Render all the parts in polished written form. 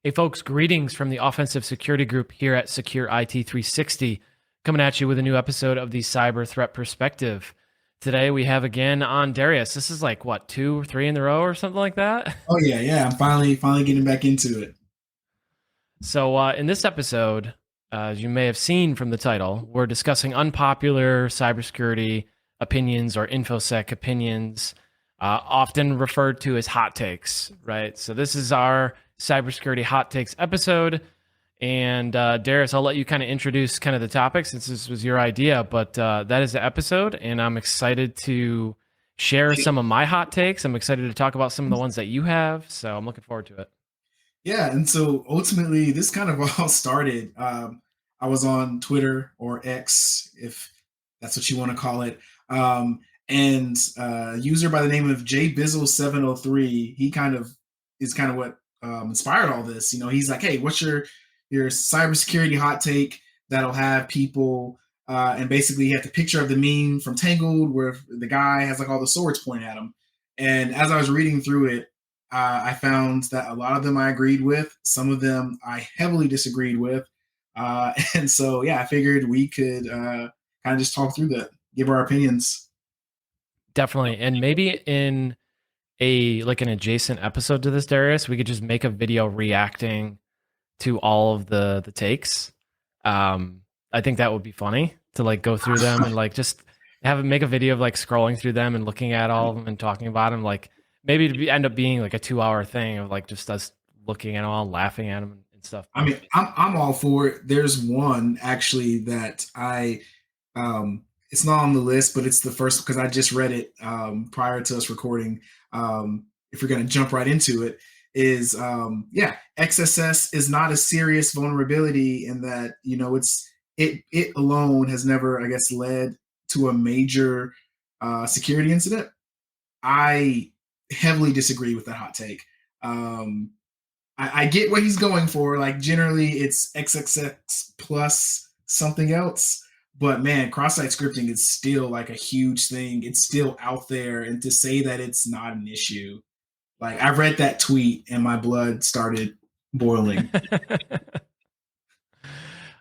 Hey folks, greetings from the Offensive Security Group here at Secure IT 360, coming at you with a new episode of the Cyber Threat Perspective. Today we have again on Darrius. This is like what, 2 or 3 in a row or something like that? Oh yeah. I'm finally getting back into it. So in this episode, as you may have seen from the title, we're discussing unpopular cybersecurity opinions or infosec opinions, often referred to as hot takes, right? So this is our cybersecurity hot takes episode. And Darrius, I'll let you kind of introduce kind of the topic since this was your idea, but that is the episode, and I'm excited to share some of my hot takes. I'm excited to talk about some of the ones that you have, so I'm looking forward to it. Yeah, and so ultimately, this kind of all started. I was on Twitter or X, if that's what you want to call it, and a user by the name of jbizzle703. He kind of is kind of what inspired all this. You know, he's like, "Hey, what's your cybersecurity hot take that'll have people?" And basically, he had the picture of the meme from Tangled, where the guy has like all the swords pointing at him. And as I was reading through it, I found that a lot of them I agreed with. Some of them I heavily disagreed with. And so, yeah, I figured we could kind of just talk through that, give our opinions. Definitely, and maybe in an adjacent episode to this, Darrius, we could just make a video reacting to all of the takes. I think that would be funny to like go through them and like just make a video of like scrolling through them and looking at all of them and talking about them. Like maybe end up being like a 2-hour thing of like just us looking at them all, laughing at them and stuff. I mean, I'm all for it. There's one actually that it's not on the list, but it's the first because I just read it prior to us recording. If you're going to jump right into it, is XSS is not a serious vulnerability in that it alone has never, I guess, led to a major security incident. I heavily disagree with that hot take. I get what he's going for. Like generally, it's XXX plus something else. But man, cross-site scripting is still like a huge thing. It's still out there, and to say that it's not an issue, like I read that tweet and my blood started boiling.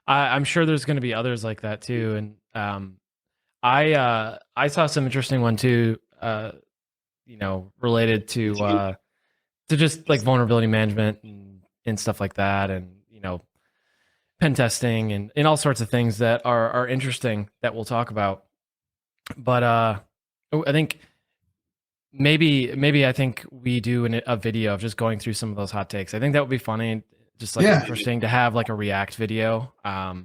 I'm sure there's going to be others like that too, and I saw some interesting one too. Related to just like vulnerability management and stuff like that, and pen testing and all sorts of things that are interesting that we'll talk about. But I think maybe I think we do a video of just going through some of those hot takes. I think that would be funny, just like interesting to have like a React video. I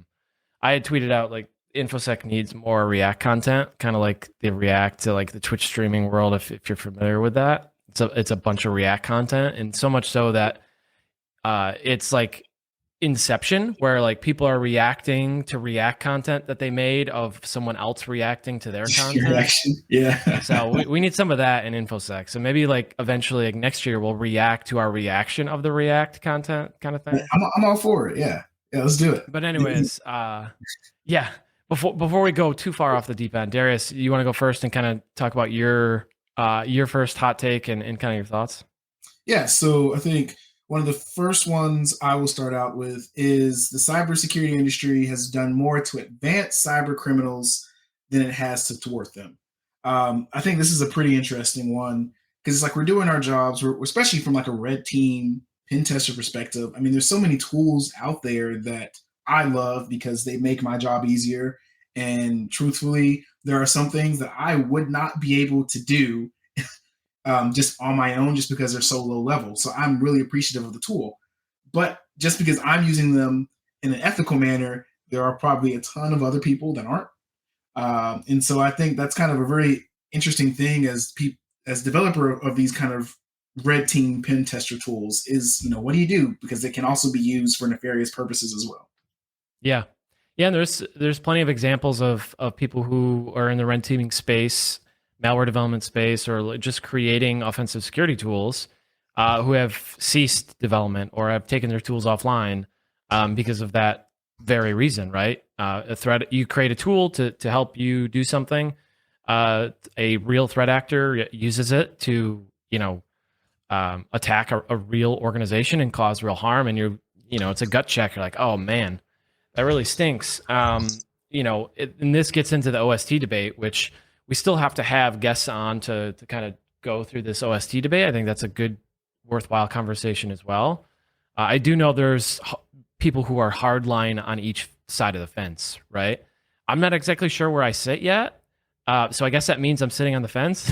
had tweeted out like InfoSec needs more React content, kind of like the React to like the Twitch streaming world. If you're familiar with that, it's a bunch of React content, and so much so that it's like Inception, where like people are reacting to React content that they made of someone else reacting to their content. Yeah. So we need some of that in InfoSec. So maybe like eventually, like next year, we'll react to our reaction of the React content kind of thing. I'm all for it. Yeah, let's do it. But anyways, yeah. Before we go too far off the deep end, Darrius, you want to go first and kind of talk about your first hot take and kind of your thoughts? Yeah. So I think one of the first ones I will start out with is the cybersecurity industry has done more to advance cyber criminals than it has to thwart them. I think this is a pretty interesting one because it's like we're doing our jobs, we're especially from like a red team pen tester perspective. I mean, there's so many tools out there that I love because they make my job easier. And truthfully, there are some things that I would not be able to do just on my own, just because they're so low level. So I'm really appreciative of the tool. But just because I'm using them in an ethical manner, there are probably a ton of other people that aren't. And so I think that's kind of a very interesting thing as developer of these kind of red team pen tester tools is, what do you do? Because they can also be used for nefarious purposes as well. Yeah. Yeah, and there's plenty of examples of people who are in the red teaming space, malware development space, or just creating offensive security tools who have ceased development or have taken their tools offline because of that very reason, right? A threat, you create a tool to help you do something. A real threat actor uses it to, attack a real organization and cause real harm. And it's a gut check. You're like, oh man, that really stinks. And this gets into the OST debate, which we still have to have guests on to kind of go through this OST debate. I think that's a good, worthwhile conversation as well. I do know there's people who are hardline on each side of the fence, right? I'm not exactly sure where I sit yet. So I guess that means I'm sitting on the fence.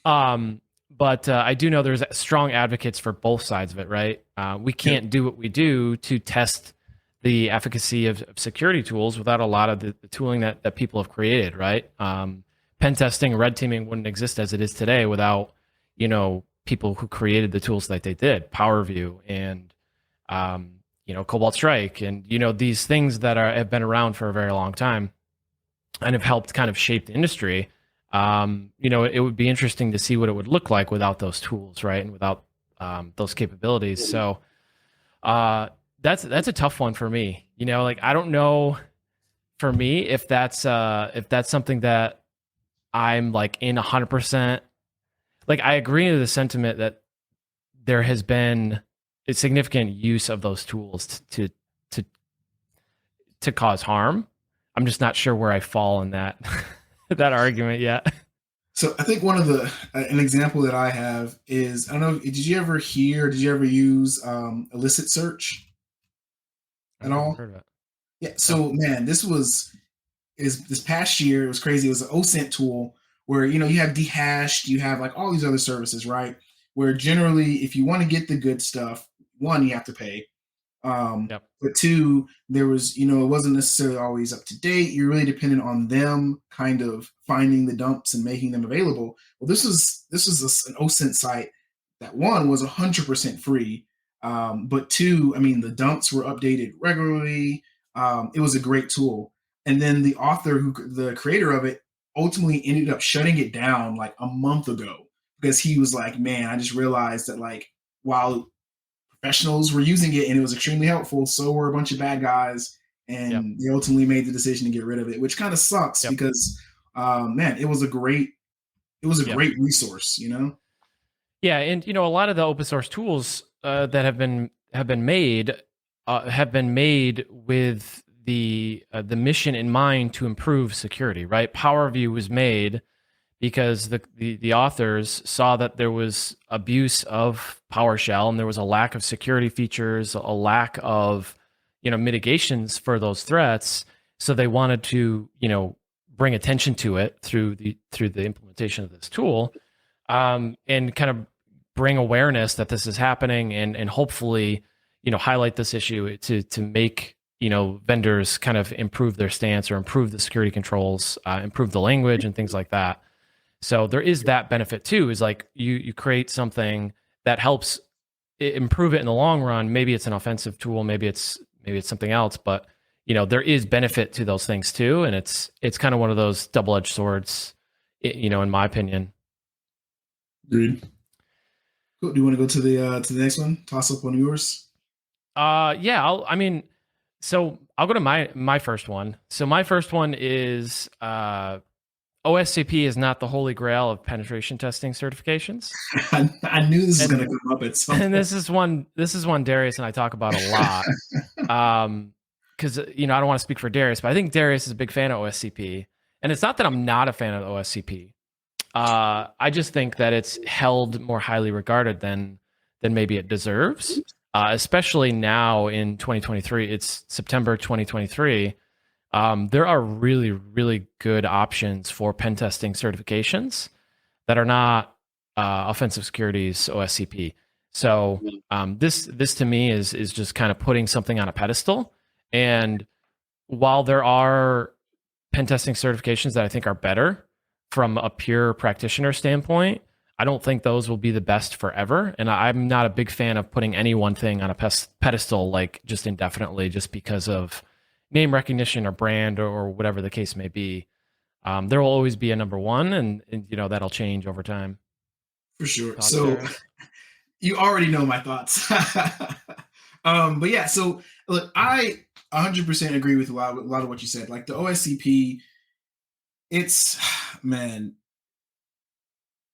But I do know there's strong advocates for both sides of it, right? We can't do what we do to test the efficacy of security tools without a lot of the tooling that people have created, right? Pen testing, red teaming wouldn't exist as it is today without, people who created the tools that they did, PowerView and, Cobalt Strike, and, these things that have been around for a very long time and have helped kind of shape the industry. It would be interesting to see what it would look like without those tools, right? And without those capabilities. So that's a tough one for me. I don't know for me if that's something that I'm like in 100%. Like I agree with the sentiment that there has been a significant use of those tools to cause harm. I'm just not sure where I fall in that that argument yet. So I think one of an example that I have is, I don't know, did you ever use illicit search I've at never all? heard of it. Yeah. No. So man, this past year, it was crazy. It was an OSCP tool where, you have dehashed, you have like all these other services, right? Where generally, if you want to get the good stuff, one, you have to pay. Yep. But two, there was, it wasn't necessarily always up to date. You're really dependent on them kind of finding the dumps and making them available. Well, this was an OSINT site that, one, was 100% free, but two, I mean, the dumps were updated regularly. It was a great tool. And then the creator of it, ultimately ended up shutting it down like a month ago because he was like, man, I just realized that, like, while professionals were using it and it was extremely helpful, so were a bunch of bad guys, Yep. and they ultimately made the decision to get rid of it, which kind of sucks Yep. because, man, it was a great Yeah. resource. Yeah, and a lot of the open source tools that have been made with the mission in mind to improve security. Right, PowerView was made because the authors saw that there was abuse of PowerShell and there was a lack of security features, a lack of mitigations for those threats. So they wanted to bring attention to it through the implementation of this tool, and kind of bring awareness that this is happening, and hopefully highlight this issue to make vendors kind of improve their stance or improve the security controls, improve the language and things like that. So there is that benefit too, is like you create something that helps improve it in the long run. Maybe it's an offensive tool, maybe it's something else, but there is benefit to those things too, and it's kind of one of those double-edged swords, in my opinion. Agreed. Cool. Do you want to go to the next one? Toss up on yours. Yeah, so I'll go to my first one. So my first one is OSCP is not the holy grail of penetration testing certifications. I knew this was going to come up at some point. And this is one Darrius and I talk about a lot. Because I don't want to speak for Darrius, but I think Darrius is a big fan of OSCP. And it's not that I'm not a fan of OSCP. I just think that it's held more highly regarded than maybe it deserves. Especially now in 2023, it's September 2023. There are really, really good options for pen testing certifications that are not offensive security's OSCP. So this to me is just kind of putting something on a pedestal. And while there are pen testing certifications that I think are better from a pure practitioner standpoint, I don't think those will be the best forever. And I'm not a big fan of putting any one thing on a pedestal, like just indefinitely, just because of name recognition or brand or whatever the case may be. There will always be a number one, and that'll change over time. For sure. Thoughts, So Darius? you already know my thoughts. But yeah, so look, I 100% agree with a lot of what you said. Like the OSCP, it's man,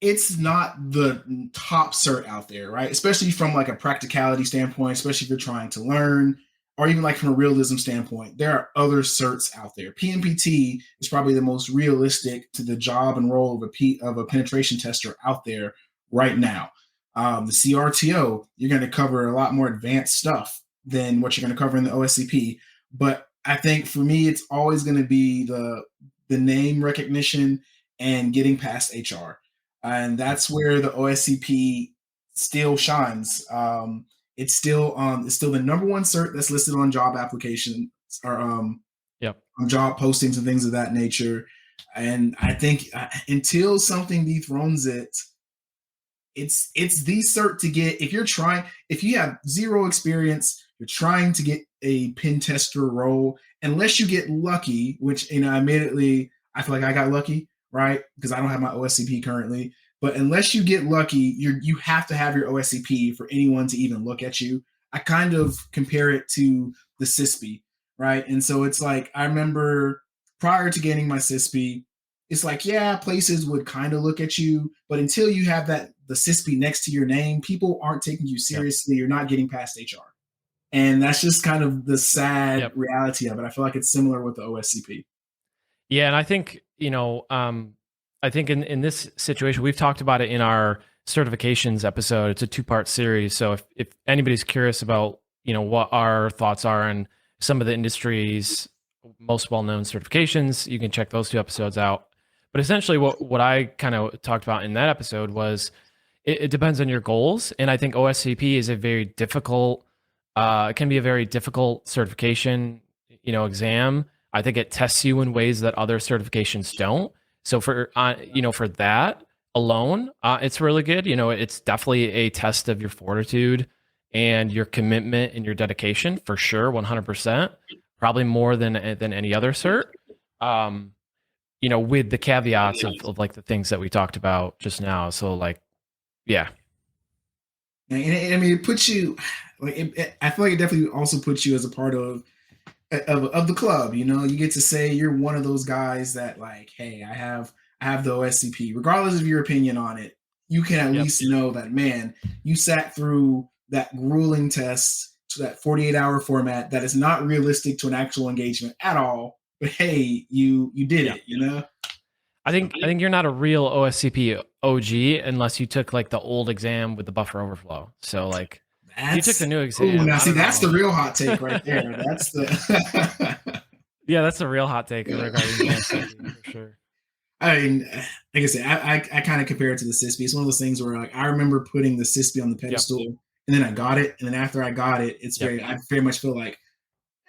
it's not the top cert out there, right? Especially from like a practicality standpoint, especially if you're trying to learn, or even like from a realism standpoint. There are other certs out there. PNPT is probably the most realistic to the job and role of a penetration tester out there right now. The CRTO, you're going to cover a lot more advanced stuff than what you're going to cover in the OSCP. But I think for me, it's always going to be the name recognition and getting past HR, and that's where the OSCP still shines. It's still the number one cert that's listed on job applications or Yep. on job postings and things of that nature. And I think until something dethrones it, it's the cert to get if you have zero experience, you're trying to get a pen tester role, unless you get lucky, which admittedly I feel like I got lucky, right? Because I don't have my OSCP currently. But unless you get lucky, you have to have your OSCP for anyone to even look at you. I kind of compare it to the CISP, right? And so it's like I remember prior to getting my CISP, it's like, yeah, places would kind of look at you, but until you have the CISP next to your name, people aren't taking you Yep. seriously. You're not getting past HR. And that's just kind of the sad Yep. reality of it. I feel like it's similar with the OSCP. Yeah, and I think I think in this situation, we've talked about it in our certifications episode. It's a 2-part series, so if anybody's curious about what our thoughts are on some of the industry's most well-known certifications, you can check those 2 episodes out. But essentially, what I kind of talked about in that episode was it depends on your goals, and I think OSCP is a very difficult. It can be a very difficult certification, exam. I think it tests you in ways that other certifications don't. So for that alone, it's really good. It's definitely a test of your fortitude and your commitment and your dedication for sure, 100%. Probably more than any other cert. With the caveats of like the things that we talked about just now. So like, yeah, And I mean, it puts you like I feel like it definitely also puts you as a part of the club. You get to say you're one of those guys that like, hey, I have the OSCP, regardless of your opinion on it. You can at yep, least know that, man, you sat through that grueling test to that 48-hour format that is not realistic to an actual engagement at all. But hey, you did yeah. it. I So think you're not a real OSCP OG unless you took like the old exam with the buffer overflow. So like if you took the that's new oh, exam, now I see don't that's the know. real hot take right there. That's the Yeah, that's a real hot take yeah. regarding OSCP for sure. I mean, like I said, I kind of compare it to the CISP. It's one of those things where like I remember putting the CISP on the Yep, pedestal, and then I got it, and then after I got it, yep, I very much feel like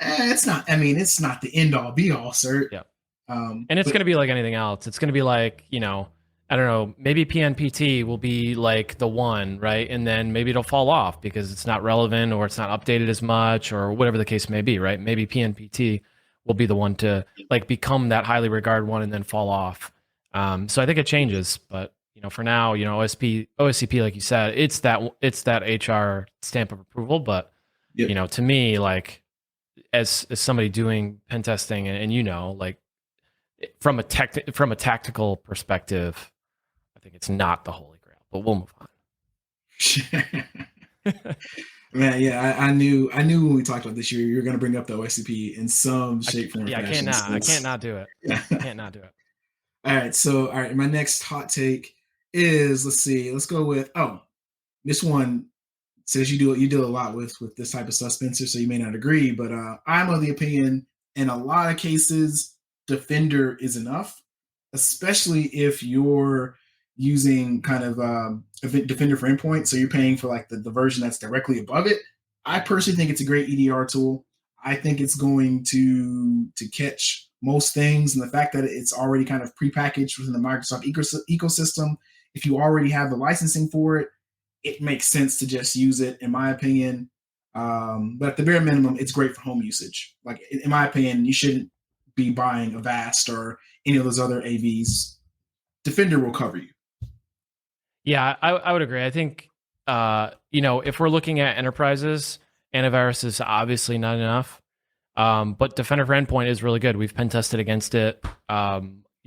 it's not. I mean, it's not the end all be all cert. yep. And it's But going to be like anything else. It's going to be like, I don't know, maybe PNPT will be like the one, right? And then maybe it'll fall off because it's not relevant or it's not updated as much or whatever the case may be, right? Maybe PNPT will be the one to like become that highly regarded one and then fall off. So I think it changes, but for now, OSCP, like you said, it's that HR stamp of approval. But yep, to me, like as somebody doing pen testing and like from a tactical perspective, I think it's not the holy grail, but we'll move on. man, yeah, I knew when we talked about this year, you're going to bring up the OSCP in some shape, form, or Yeah, I can't fashion. not. So I can't not do it. yeah. I can't not do it. All right, so all right, my next hot take is let's go with this one says you deal a lot with this type of stuff, Spencer, so you may not agree, but I'm of the opinion in a lot of cases, Defender is enough, especially if you're using kind of a Defender for endpoint, so you're paying for like the version that's directly above it. I personally think it's a great EDR tool. I think it's going to catch most things, and the fact that it's already kind of prepackaged within the Microsoft ecosystem. If you already have the licensing for it, it makes sense to just use it, in my opinion. But at the bare minimum, it's great for home usage. Like in my opinion, you shouldn't be buying a Vast or any of those other AVs. Defender will cover you. Yeah, I would agree. I think if we're looking at enterprises, antivirus is obviously not enough. But Defender for Endpoint is really good. We've pen tested against it.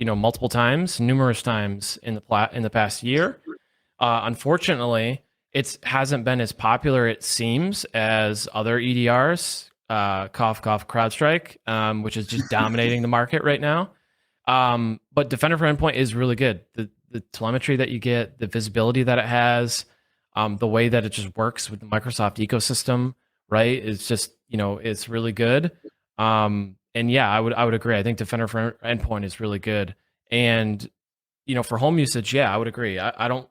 multiple times, numerous times in the past year. Unfortunately, it hasn't been as popular, it seems, as other EDRs. Cough, cough, CrowdStrike, which is just dominating the market right now. But Defender for Endpoint is really good. The telemetry that you get, the visibility that it has, the way that it just works with the Microsoft ecosystem, right? It's just, it's really good. And yeah, I would agree. I think Defender for Endpoint is really good. And, for home usage, yeah, I would agree. I don't,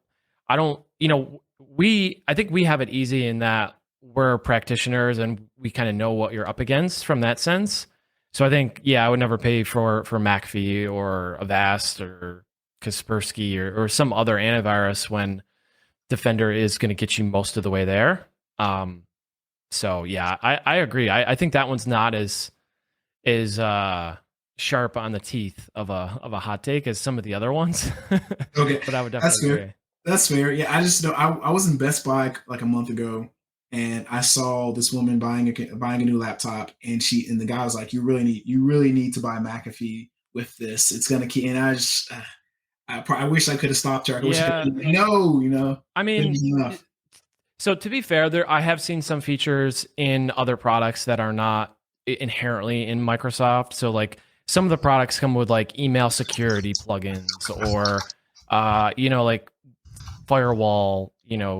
I think we have it easy in that we're practitioners and we kind of know what you're up against from that sense. So I think, yeah, I would never pay for McAfee or Avast or Kaspersky or some other antivirus when Defender is going to get you most of the way there. So yeah, I agree. I think that one's not as sharp on the teeth of a hot take as some of the other ones. Okay, But I would that's definitely fair. agree. That's fair. Yeah, I just know I was in Best Buy like a month ago, and I saw this woman buying a new laptop, and the guy was like, you really need to buy McAfee with this. It's gonna keep." And I just I wish I could have stopped her. I wish I could Yeah, have no, I it mean, was enough. so to be fair, I have seen some features in other products that are not inherently in Microsoft. So like some of the products come with like email security plugins or like firewall,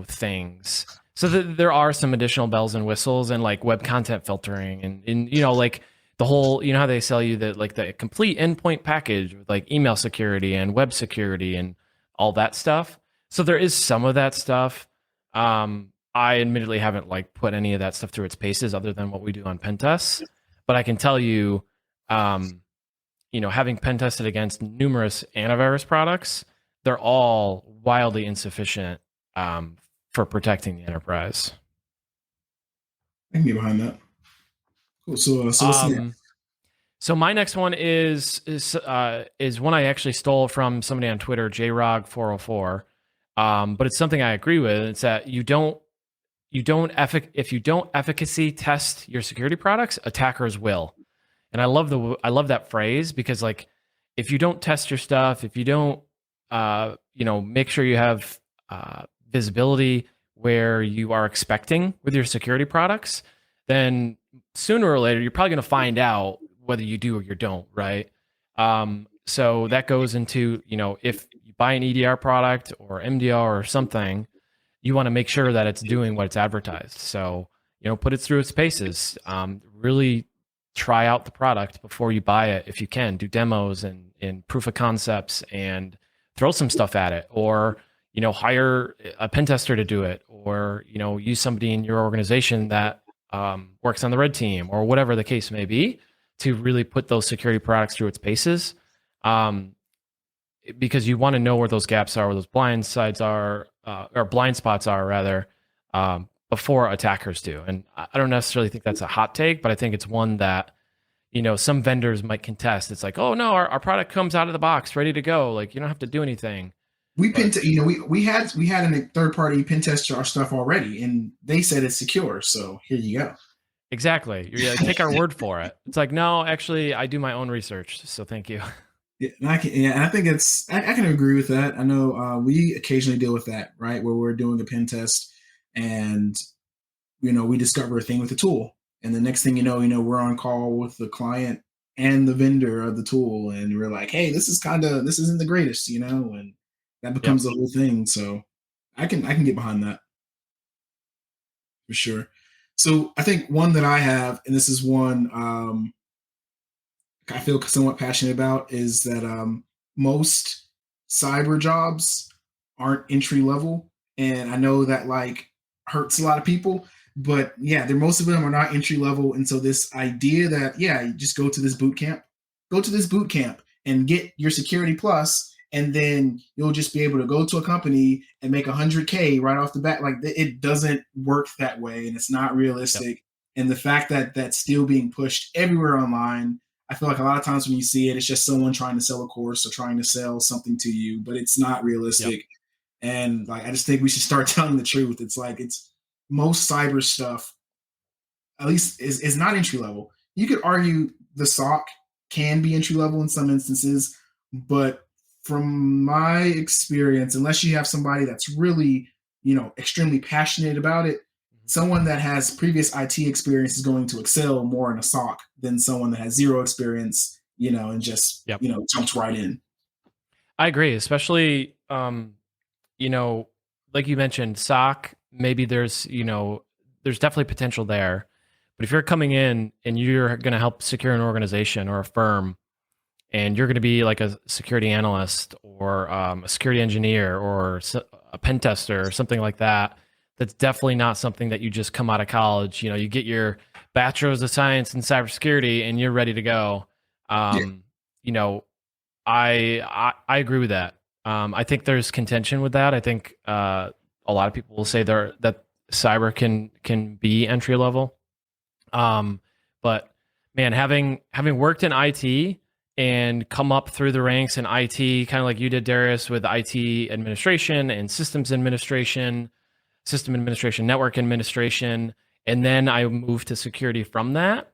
things. So there are some additional bells and whistles and like web content filtering and like the whole, how they sell you the complete endpoint package with like email security and web security and all that stuff. So there is some of that stuff. I admittedly haven't like put any of that stuff through its paces other than what we do on pen tests, but I can tell you, having pen tested against numerous antivirus products, they're all wildly insufficient for protecting the enterprise. I can get behind that. Cool. So what's Um, next? so my next one is one I actually stole from somebody on Twitter, JRog404. But it's something I agree with. It's that if you don't efficacy test your security products, attackers will. And I love that phrase because like if you don't test your stuff, if you don't make sure you have visibility where you are expecting with your security products, then sooner or later you're probably going to find out whether you do or you don't, right? So that goes into, if you buy an EDR product or MDR or something, you want to make sure that it's doing what it's advertised. So, put it through its paces. Really try out the product before you buy it if you can. Do demos and proof of concepts and throw some stuff at it, or hire a pen tester to do it, or use somebody in your organization that works on the red team or whatever the case may be to really put those security products through its paces. Because you want to know where those gaps are, where those blind sides are, or blind spots are rather, before attackers do. And I don't necessarily think that's a hot take, but I think it's one that, some vendors might contest. It's like, oh no, our product comes out of the box ready to go. Like you don't have to do anything. But We had a third party pen test our stuff already, and they said it's secure. So here you go. exactly. You're like, take our word for it. It's like, no, actually I do my own research. So thank you. Yeah, and I think I can agree with that. I know we occasionally deal with that, right? Where we're doing a pen test, and we discover a thing with the tool, and the next thing we're on call with the client and the vendor of the tool, and we're like, hey, this isn't the greatest, and that becomes Yep. the whole thing. So I can get behind that for sure. So I think one that I have, and this is one I feel somewhat passionate about, is that most cyber jobs aren't entry level, and I know that like hurts a lot of people, but yeah, most of them are not entry level, and so this idea that you just go to this boot camp and get your security plus, and then you'll just be able to go to a company and make 100K right off the bat. Like it doesn't work that way, and it's not Yep. realistic. And the fact that that's still being pushed everywhere online, I feel like a lot of times when you see it, it's just someone trying to sell a course or trying to sell something to you, but it's not Yep. realistic. And like, I just think we should start telling the truth. It's like it's most cyber stuff, at least, is not entry level. You could argue the SOC can be entry level in some instances, But from my experience, unless you have somebody that's really, extremely passionate about it, someone that has previous IT experience is going to excel more in a SOC than someone that has zero experience, and just, Yep. jumps right in. I agree, especially you know, like you mentioned, SOC, maybe there's definitely potential there. But if you're coming in and you're going to help secure an organization or a firm, and you're going to be like a security analyst or a security engineer or a pen tester or something like that, that's definitely not something that you just come out of college. You get your bachelor's of science in cybersecurity and you're ready to go. Yeah. You know, I agree with that. I think there's contention with that. I think a lot of people will say that cyber can be entry level. But man, having worked in IT and come up through the ranks in IT, kind of like you did, Darrius, with IT administration and system administration, network administration, and then I moved to security from that.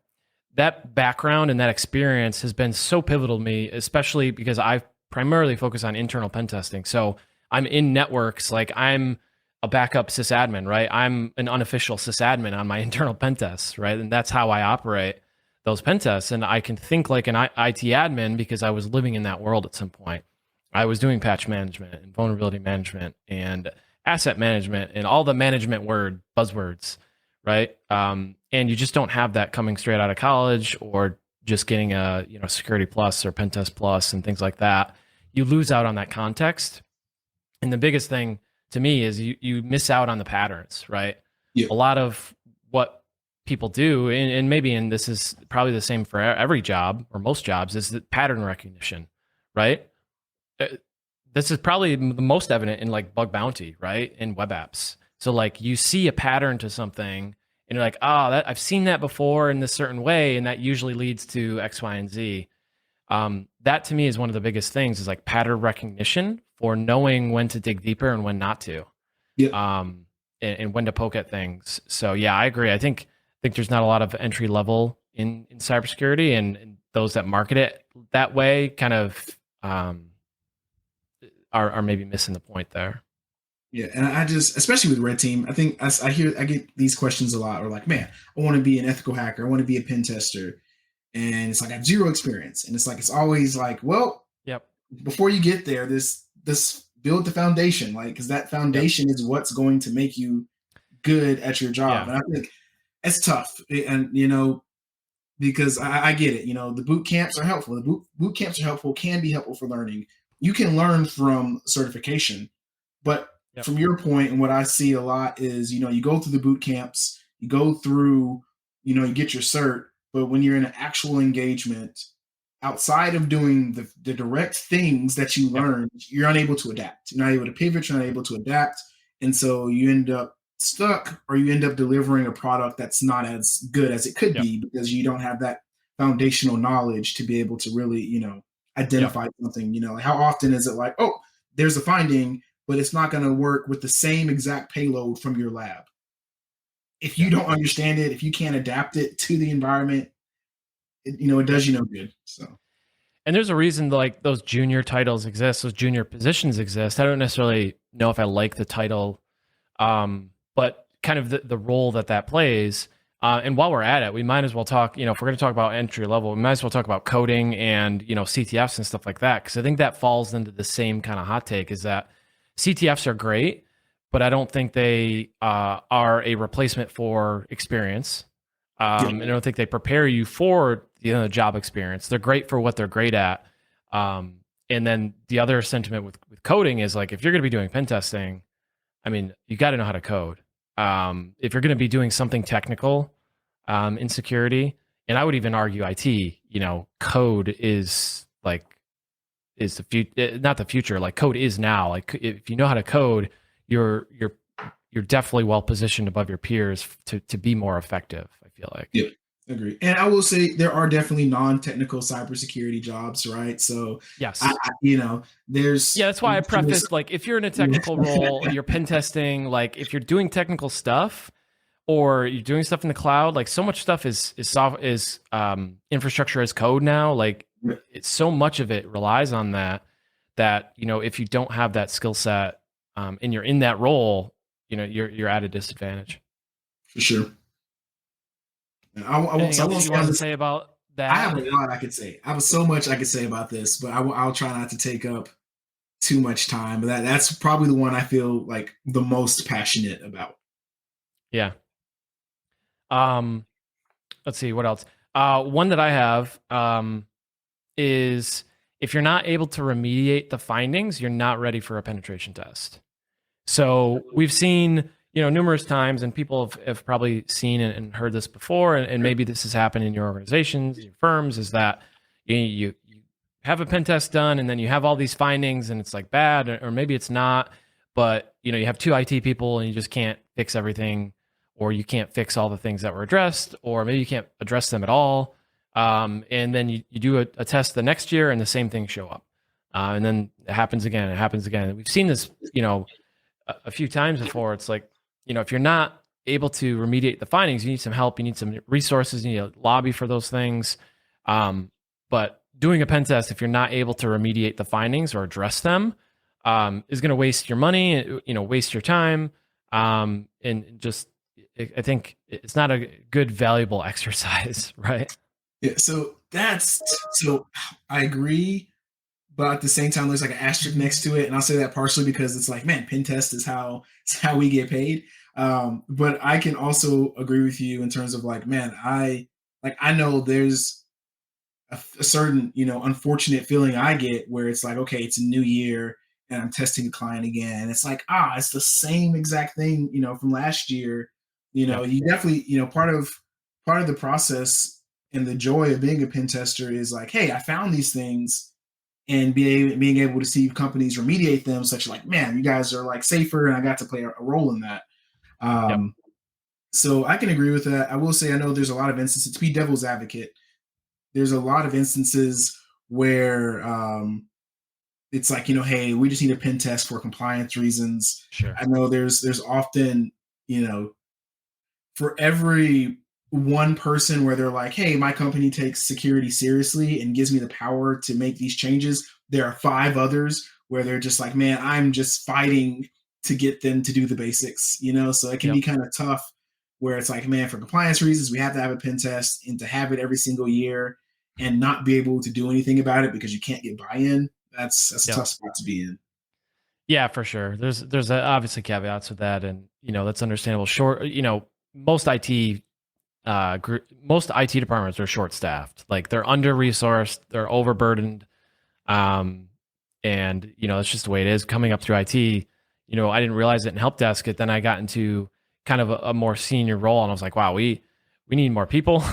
That background and that experience has been so pivotal to me, especially because I primarily focus on internal pen testing. So I'm in networks, like I'm a backup sysadmin, right? I'm an unofficial sysadmin on my internal pen tests, right? And that's how I operate those pen tests. And I can think like an IT admin because I was living in that world at some point. I was doing patch management and vulnerability management and asset management and all the management buzzwords, right? And you just don't have that coming straight out of college or just getting a security plus or pen test plus and things like that. You lose out on that context. And the biggest thing to me is you miss out on the patterns, right? Yeah. A lot of what people do, and this is probably the same for every job or most jobs, is the pattern recognition, right? This is probably the most evident in like bug bounty, right? In web apps. So like you see a pattern to something and you're like, oh, I've seen that before in this certain way, and that usually leads to X, Y, and Z. That to me is one of the biggest things, is like pattern recognition for knowing when to dig deeper and when not to, Yeah. and when to poke at things. So yeah, I agree. I think there's not a lot of entry level in cybersecurity, and those that market it that way kind of are maybe missing the point there. Yeah, and I just, especially with red team, I think I get these questions a lot. Or like, man, I want to be an ethical hacker. I want to be a pen tester, and it's like I have zero experience, and it's like it's always like, well, Yep. before you get there, this build the foundation, like because that Yep. foundation is what's going to make you good at your job. Yeah. And I think it's tough, and because I get it. The boot camps are helpful. The boot camps are helpful, can be helpful for learning. You can learn from certification, but Yep. from your point, and what I see a lot is, you go through the boot camps, you go through, you get your cert, but when you're in an actual engagement, outside of doing the direct things that you Yep. learn, you're unable to adapt. You're not able to pivot, you're not able to adapt. And so you end up stuck, or you end up delivering a product that's not as good as it could Yep. be because you don't have that foundational knowledge to be able to really, Yep. identify something. Like how often is it like, oh, there's a finding, but it's not going to work with the same exact payload from your lab. If you Yep. don't understand it, if you can't adapt it to the environment, it Yep. does you no good. So And there's a reason like those junior titles exist, those junior positions exist. I don't necessarily know if I like the title, but kind of the role that plays. And while we're at it, we might as well talk, if we're going to talk about entry level, we might as well talk about coding and, CTFs and stuff like that. Cause I think that falls into the same kind of hot take, is that CTFs are great, but I don't think they are a replacement for experience. And I don't think they prepare you for job experience. They're great for what they're great at. And then the other sentiment with coding is like, if you're going to be doing pen testing, I mean, you got to know how to code. If you're going to be doing something technical in security, and I would even argue IT, code is the future, not the future. Like code is now. Like if you know how to code, you're definitely well positioned above your peers to be more effective, I feel like. yeah, agree. And I will say there are definitely non-technical cybersecurity jobs, right? So Yes. there's Yeah, that's why I prefaced, like, if you're in a technical role, you're pen testing, like if you're doing technical stuff or you're doing stuff in the cloud, like so much stuff is infrastructure as code now. Like it's so much of it relies on that, if you don't have that skill set, and you're in that role, you're at a disadvantage. For sure. And I won't. Anything So I else won't you say on wanted to this. say about I have a that? lot I could say. I have so much I could say about this, but I'll try not to take up too much time. But that's probably the one I feel like the most passionate about. Yeah. Um, let's see what else. One that I have is, if you're not able to remediate the findings, you're not ready for a penetration test. So we've seen, numerous times, and people have probably seen and heard this before, and maybe this has happened in your organizations, your firms, is that you have a pen test done, and then you have all these findings, and it's like bad, or maybe it's not, but you have two IT people, and you just can't fix everything, or you can't fix all the things that were addressed, or maybe you can't address them at all. And then you do a test the next year, and the same things show up, and then it happens again. It happens again. We've seen this, a few times before. It's like, if you're not able to remediate the findings, you need some help, you need some resources, you need to lobby for those things. But doing a pen test, if you're not able to remediate the findings or address them, is going to waste your money, waste your time. And just, I think it's not a good, valuable exercise, right? Yeah. So I agree, but at the same time, there's like an asterisk next to it, and I'll say that partially because it's like, man, pen test is how we get paid. But I can also agree with you in terms of like, man, I know there's a certain unfortunate feeling I get where it's like, okay, it's a new year and I'm testing a client again. And it's like, it's the same exact thing from last year. Yep. You definitely part of the process and the joy of being a pen tester is like, hey, I found these things, and being able to see companies remediate them, such like, man, you guys are like safer, and I got to play a role in that. Yep. um, so I can agree with that. I will say I know there's a lot of instances, to be devil's advocate, there's a lot of instances where it's like, hey, we just need a pen test for compliance reasons. Sure. I know there's often, you know, for every one person where they're like, hey, my company takes security seriously and gives me the power to make these changes, there are five others where they're just like, man, I'm just fighting to get them to do the basics. So it can Yep. be kind of tough where it's like, man, for compliance reasons, we have to have a pen test, and to have it every single year and not be able to do anything about it because you can't get buy-in, that's a Yep. tough spot to be in. Yeah, for sure. There's obviously caveats with that, and that's understandable. Short, most IT most IT departments are short staffed. Like, they're under resourced, they're overburdened, um, and that's just the way it is. Coming up through IT, I didn't realize it in help desk. It then I got into kind of a more senior role, and I was like, wow, we need more people.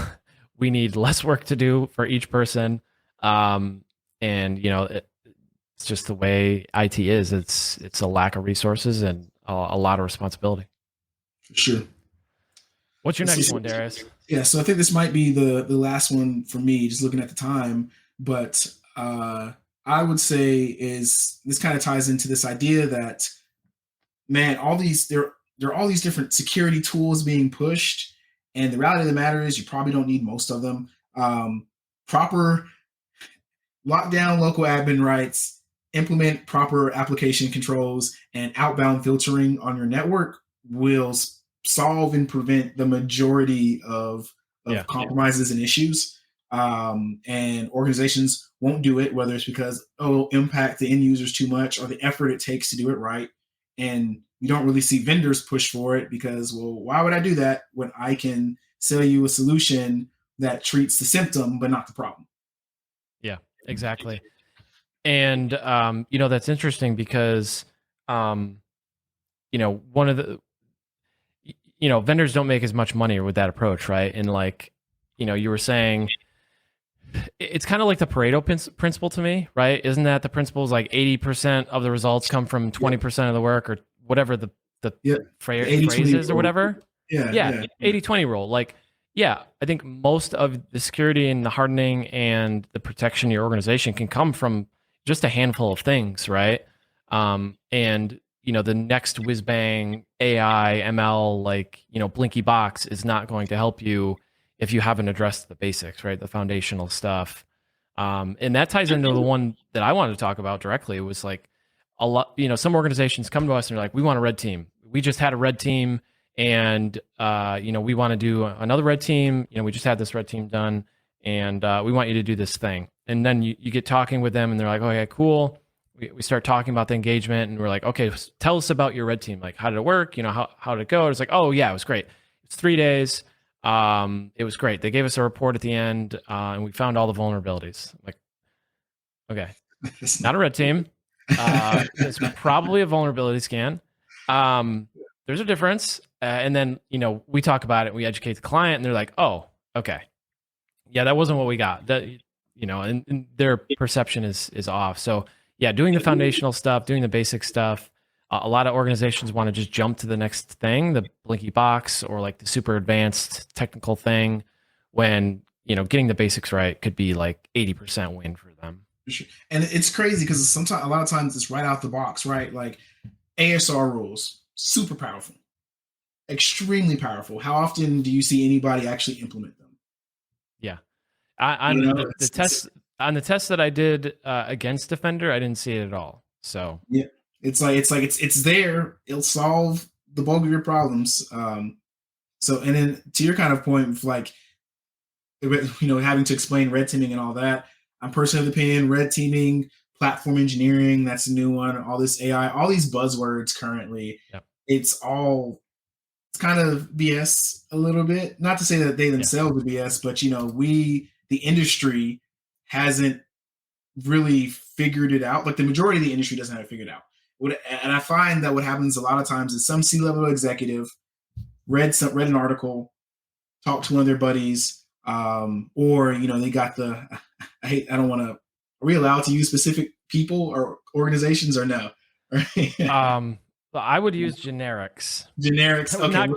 We need less work to do for each person, and it's just the way IT is. It's a lack of resources and a lot of responsibility. For sure. What's your So, next so one, Darius? yeah, so I think this might be the last one for me, just looking at the time. But I would say is this kind of ties into this idea that, man, there are all these different security tools being pushed, and the reality of the matter is you probably don't need most of them. Proper lock down local admin rights, implement proper application controls, and outbound filtering on your network will solve and prevent the majority of Yeah. compromises and issues. And organizations won't do it, whether it's because, it'll impact the end users too much, or the effort it takes to do it right. And you don't really see vendors push for it because, well, why would I do that when I can sell you a solution that treats the symptom but not the problem? Yeah, exactly. And that's interesting because um, one of the vendors don't make as much money with that approach, right? And like, you were saying, it's kind of like the Pareto principle to me, right? Isn't that the principle is like 80% of the results come from Yep. 20% of the work, or whatever the Yep. The 80/20 phrase is, or rule. whatever? Yeah, Yeah, yeah, yeah. 80/20 rule. Like, yeah, I think most of the security and the hardening and the protection of your organization can come from just a handful of things, right? And the next whiz bang AI, ML, like, blinky box is not going to help you if you haven't addressed the basics, right? The foundational stuff. And that ties into the one that I wanted to talk about directly. It was like a lot, some organizations come to us and they're like, we want a red team. We just had a red team and, we want to do another red team. We just had this red team done and we want you to do this thing. And then you get talking with them and they're like, okay, cool. We start talking about the engagement and we're like, okay, tell us about your red team. Like, how did it work? How did it go? It's like, oh yeah, it was great. It's 3 days. It was great. They gave us a report at the end and we found all the vulnerabilities. I'm like, okay, not a red team. It's probably a vulnerability scan. There's a difference. And then, we talk about it, we educate the client and they're like, oh, okay. Yeah, that wasn't what we got. That, and their perception is off. So yeah, doing the foundational stuff, doing the basic stuff. A lot of organizations want to just jump to the next thing, the blinky box or like the super advanced technical thing, when, getting the basics right could be like 80% win for them. And it's crazy because a lot of times it's right out the box, right? Like ASR rules, super powerful, extremely powerful. How often do you see anybody actually implement them? Yeah. The test that I did against Defender, I didn't see it at all. So yeah, it's there. It'll solve the bulk of your problems. So, and then to your kind of point, like, having to explain red teaming and all that, I'm personally of the opinion red teaming, platform engineering, that's a new one. All this AI, all these buzzwords currently, yep. It's kind of BS a little bit. Not to say that they themselves are BS, but the industry hasn't really figured it out. Like the majority of the industry doesn't have it figured out. And I find that what happens a lot of times is some C-level executive read an article, talked to one of their buddies, or they got I don't want to. Are we allowed to use specific people or organizations or no? I would use generics. Generics. Okay.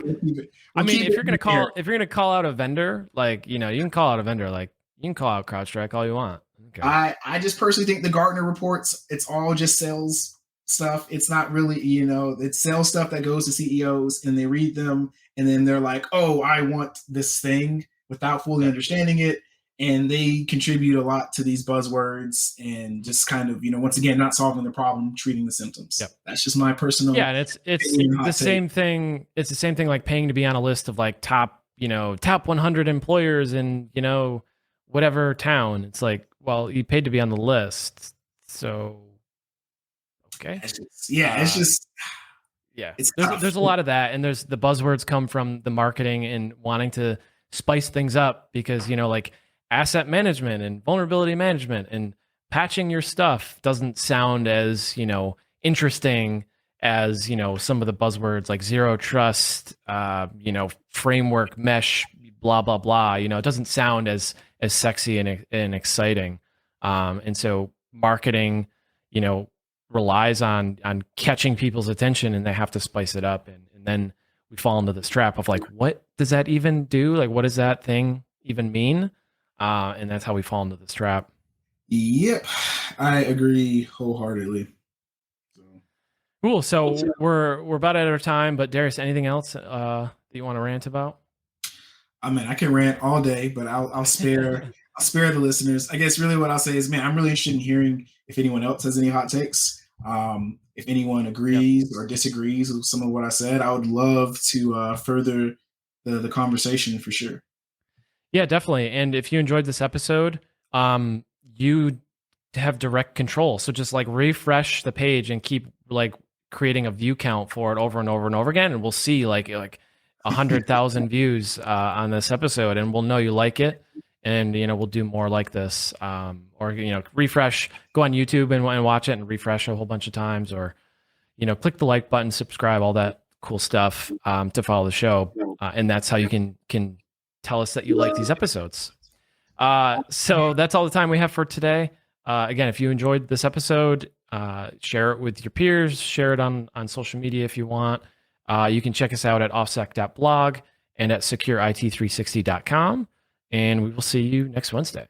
If you're gonna call out a vendor, like you can call out a vendor, like you can call out CrowdStrike all you want. Okay. I just personally think the Gartner reports, it's all just sales stuff. It's not really, it's sales stuff that goes to CEOs and they read them and then they're like, oh, I want this thing without fully understanding it. And they contribute a lot to these buzzwords and just kind of, once again, not solving the problem, treating the symptoms. Yep. That's just my personal. Yeah, and it's the same thing. It's the same thing like paying to be on a list of like top 100 employers in whatever town. It's like, well, you paid to be on the list, so okay. It's just there's a lot of that, and there's the buzzwords come from the marketing and wanting to spice things up because like asset management and vulnerability management and patching your stuff doesn't sound as interesting as some of the buzzwords like zero trust, framework mesh, blah blah blah. It doesn't sound as sexy and exciting, and so marketing relies on catching people's attention, and they have to spice it up, and then we fall into this trap of like, what does that even do? Like, what does that thing even mean? And that's how we fall into this trap. Yep, I agree wholeheartedly. Cool. So we're about out of time, but Darrius, anything else that you want to rant about? I mean, I can rant all day, but I'll spare the listeners. I guess really what I'll say is, man, I'm really interested in hearing if anyone else has any hot takes. If anyone agrees or disagrees with some of what I said, I would love to further the conversation for sure. Yeah, definitely. And if you enjoyed this episode, you have direct control. So just like refresh the page and keep like creating a view count for it over and over and over again, and we'll see like 100,000 views on this episode, and we'll know you like it, and we'll do more like this. Or refresh, go on YouTube and watch it and refresh a whole bunch of times, or click the like button, subscribe, all that cool stuff to follow the show, and that's how you can tell us that you like these episodes. So that's all the time we have for today. Again, if you enjoyed this episode, share it with your peers, share it on social media if you want. You can check us out at offsec.blog and at secureIT360.com, and we will see you next Wednesday.